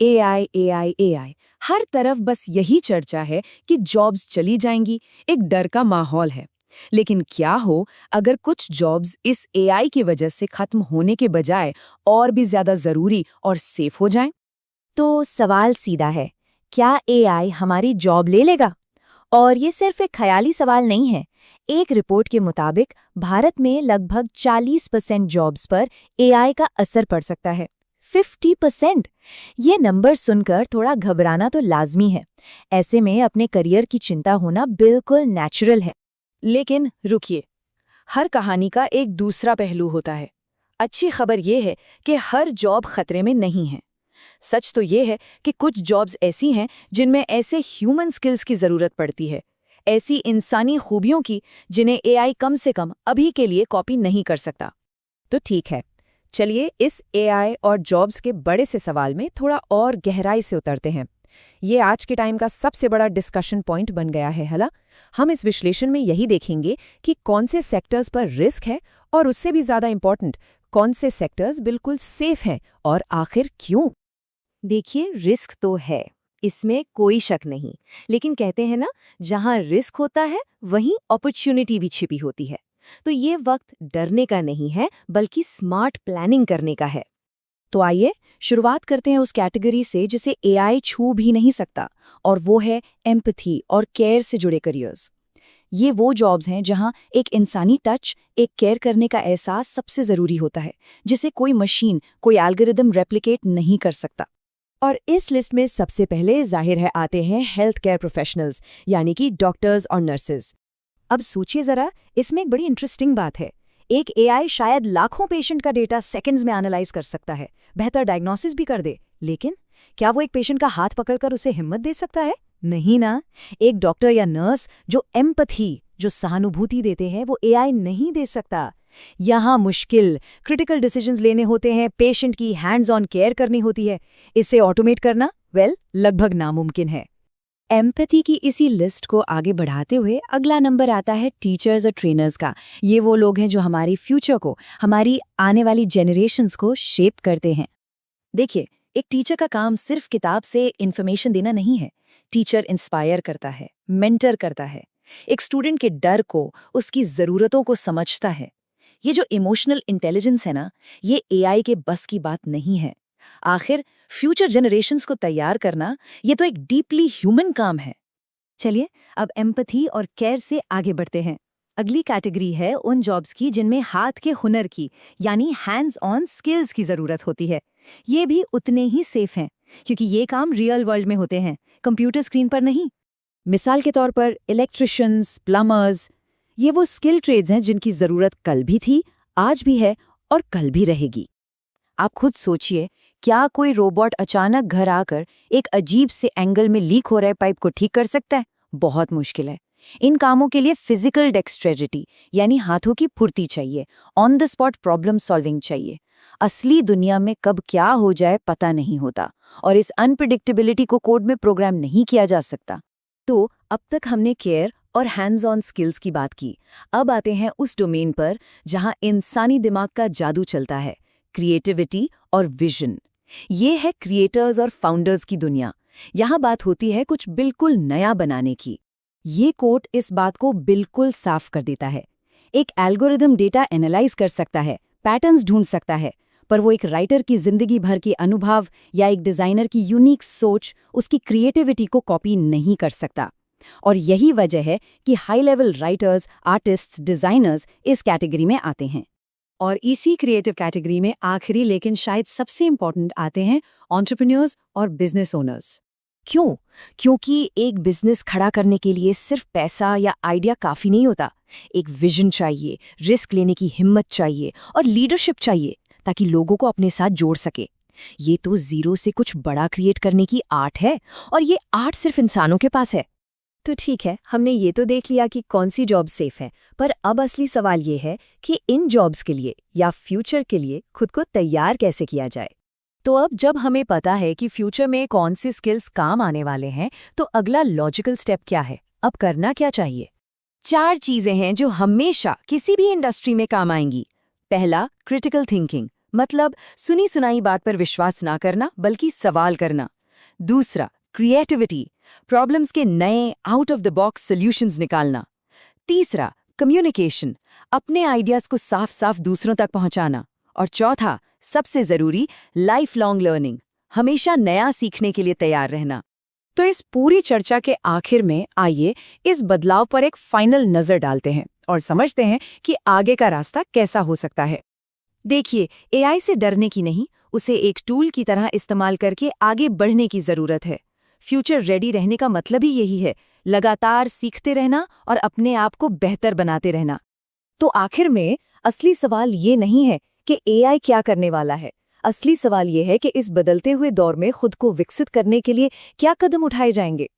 AI AI AI, हर तरफ बस यही चर्चा है कि जॉब्स चली जाएंगी, एक डर का माहौल है। लेकिन क्या हो अगर कुछ जॉब्स इस एआई की वजह से खत्म होने के बजाय और भी ज्यादा जरूरी और सेफ हो जाएं? तो सवाल सीधा है, क्या एआई हमारी जॉब ले लेगा? और ये सिर्फ एक ख्याली सवाल नहीं है। एक रिपोर्ट के मुताबिक भारत में लगभग 40% जॉब्स पर एआई का असर पड़ सकता है। 50%! ये नंबर सुनकर थोड़ा घबराना तो लाजमी है। ऐसे में अपने करियर की चिंता होना बिल्कुल नेचुरल है। लेकिन रुकिए, हर कहानी का एक दूसरा पहलू होता है। अच्छी खबर यह है कि हर जॉब खतरे में नहीं है। सच तो ये है कि कुछ जॉब्स ऐसी हैं जिनमें ऐसे ह्यूमन स्किल्स की ज़रूरत पड़ती है, ऐसी इंसानी खूबियों की जिन्हें एआई कम से कम अभी के लिए कॉपी नहीं कर सकता। तो ठीक है, चलिए इस एआई और जॉब्स के बड़े से सवाल में थोड़ा और गहराई से उतरते हैं। ये आज के टाइम का सबसे बड़ा डिस्कशन पॉइंट बन गया है, हला? हम इस विश्लेषण में यही देखेंगे कि कौन से सेक्टर्स पर रिस्क है और उससे भी ज़्यादा इम्पोर्टेंट, कौन से सेक्टर्स बिल्कुल सेफ हैं और आखिर क्यों। देखिए, रिस्क तो है, इसमें कोई शक नहीं। लेकिन कहते हैं ना, जहां रिस्क होता है वहीं अपॉर्चुनिटी भी छिपी होती है। तो ये वक्त डरने का नहीं है, बल्कि स्मार्ट प्लानिंग करने का है। तो आइए शुरुआत करते हैं उस कैटेगरी से जिसे एआई छू भी नहीं सकता, और वो है एम्पैथी और केयर से जुड़े करियर्स। ये वो जॉब्स हैं जहां एक इंसानी टच, एक केयर करने का एहसास सबसे ज़रूरी होता है, जिसे कोई मशीन, कोई एल्गोरिदम रेप्लिकेट नहीं कर सकता। और इस लिस्ट में सबसे पहले जाहिर है आते हैं हेल्थ केयर प्रोफेशनल्स, यानी कि डॉक्टर्स और नर्सेज। अब सोचिए ज़रा, इसमें एक बड़ी इंटरेस्टिंग बात है। एक एआई शायद लाखों पेशेंट का डेटा सेकंड्स में एनालाइज कर सकता है, बेहतर डायग्नोसिस भी कर दे, लेकिन क्या वो एक पेशेंट का हाथ पकड़कर उसे हिम्मत दे सकता है? नहीं ना। एक डॉक्टर या नर्स जो एम्पैथी, जो सहानुभूति देते हैं, वो एआई नहीं दे सकता। यहाँ मुश्किल क्रिटिकल डिसीजंस लेने होते हैं, पेशेंट की हैंड्स ऑन केयर करनी होती है। इसे ऑटोमेट करना लगभग नामुमकिन है। एम्पैथी की इसी लिस्ट को आगे बढ़ाते हुए अगला नंबर आता है टीचर्स और ट्रेनर्स का। ये वो लोग हैं जो हमारी फ्यूचर को, हमारी आने वाली जेनरेशन्स को शेप करते हैं। देखिए, एक टीचर का काम सिर्फ किताब से इन्फॉर्मेशन देना नहीं है। टीचर इंस्पायर करता है, मेंटर करता है, एक स्टूडेंट के डर को, उसकी ज़रूरतों को समझता है। ये जो इमोशनल इंटेलिजेंस है ना, ये एआई के बस की बात नहीं है। आखिर फ्यूचर जनरेशन्स को तैयार करना, ये तो एक डीपली ह्यूमन काम है। चलिए अब एम्पैथी और केयर से आगे बढ़ते हैं। अगली कैटेगरी है उन जॉब्स की जिनमें हाथ के हुनर की, यानी हैंड्स ऑन स्किल्स की ज़रूरत होती है। ये भी उतने ही सेफ हैं, क्योंकि ये काम रियल वर्ल्ड में होते हैं, कंप्यूटर स्क्रीन पर नहीं। मिसाल के तौर पर इलेक्ट्रिशियंस, प्लम्बर्स, ये वो स्किल ट्रेड्स हैं जिनकी ज़रूरत कल भी थी, आज भी है और कल भी रहेगी। आप खुद सोचिए, क्या कोई रोबोट अचानक घर आकर एक अजीब से एंगल में लीक हो रहे पाइप को ठीक कर सकता है? बहुत मुश्किल है। इन कामों के लिए फिजिकल डेक्स्ट्रेरिटी, यानी हाथों की फुर्ती चाहिए, on the spot problem solving चाहिए। असली दुनिया में कब क्या हो जाए पता नहीं होता, और इस अनप्रिडिक्टेबिलिटी को कोड में प्रोग्राम नहीं किया जा सकता। तो अब तक हमने केयर और हैंड्स ऑन स्किल्स की बात की। अब आते हैं उस डोमेन पर जहां इंसानी दिमाग का जादू चलता है, क्रिएटिविटी और विजन। ये है क्रिएटर्स और फाउंडर्स की दुनिया। यहाँ बात होती है कुछ बिल्कुल नया बनाने की। ये कोट इस बात को बिल्कुल साफ कर देता है। एक एल्गोरिदम डेटा एनालाइज कर सकता है, पैटर्न्स ढूंढ सकता है, पर वो एक राइटर की जिंदगी भर के अनुभव या एक डिजाइनर की यूनिक सोच, उसकी क्रिएटिविटी को कॉपी नहीं कर सकता। और यही वजह है कि high level writers, artists, designers इस कैटेगरी में आते हैं। और इसी क्रिएटिव कैटेगरी में आखिरी लेकिन शायद सबसे इंपॉर्टेंट आते हैं एंटरप्रेन्योर्स और बिजनेस ओनर्स। क्यों? क्योंकि एक बिजनेस खड़ा करने के लिए सिर्फ पैसा या आइडिया काफी नहीं होता। एक विजन चाहिए, रिस्क लेने की हिम्मत चाहिए और लीडरशिप चाहिए, ताकि लोगों को अपने साथ जोड़ सके। ये तो जीरो से कुछ बड़ा क्रिएट करने की आर्ट है, और ये आर्ट सिर्फ इंसानों के पास है। तो ठीक है, हमने ये तो देख लिया कि कौन सी जॉब सेफ है, पर अब असली सवाल ये है कि इन जॉब्स के लिए या फ्यूचर के लिए खुद को तैयार कैसे किया जाए। तो अब जब हमें पता है कि फ्यूचर में कौन सी स्किल्स काम आने वाले हैं, तो अगला लॉजिकल स्टेप क्या है? अब करना क्या चाहिए? 4 चीजें हैं जो हमेशा किसी भी इंडस्ट्री में काम आएंगी। पहला, क्रिटिकल थिंकिंग, मतलब सुनी सुनाई बात पर विश्वास ना करना बल्कि सवाल करना। दूसरा, क्रिएटिविटी, प्रॉब्लम्स के नए out of the box solutions निकालना। तीसरा, कम्युनिकेशन, अपने आइडियाज को साफ साफ दूसरों तक पहुंचाना। और चौथा, सबसे जरूरी, लाइफ लॉन्ग लर्निंग, हमेशा नया सीखने के लिए तैयार रहना। तो इस पूरी चर्चा के आखिर में आइए इस बदलाव पर एक फाइनल नजर डालते हैं और समझते हैं कि आगे का रास्ता कैसा हो सकता है। देखिए, एआई से डरने की नहीं, उसे एक टूल की तरह इस्तेमाल करके आगे बढ़ने की जरूरत है। फ्यूचर रेडी रहने का मतलब ही यही है, लगातार सीखते रहना और अपने आप को बेहतर बनाते रहना। तो आखिर में असली सवाल ये नहीं है कि एआई क्या करने वाला है। असली सवाल ये है कि इस बदलते हुए दौर में खुद को विकसित करने के लिए क्या कदम उठाए जाएंगे।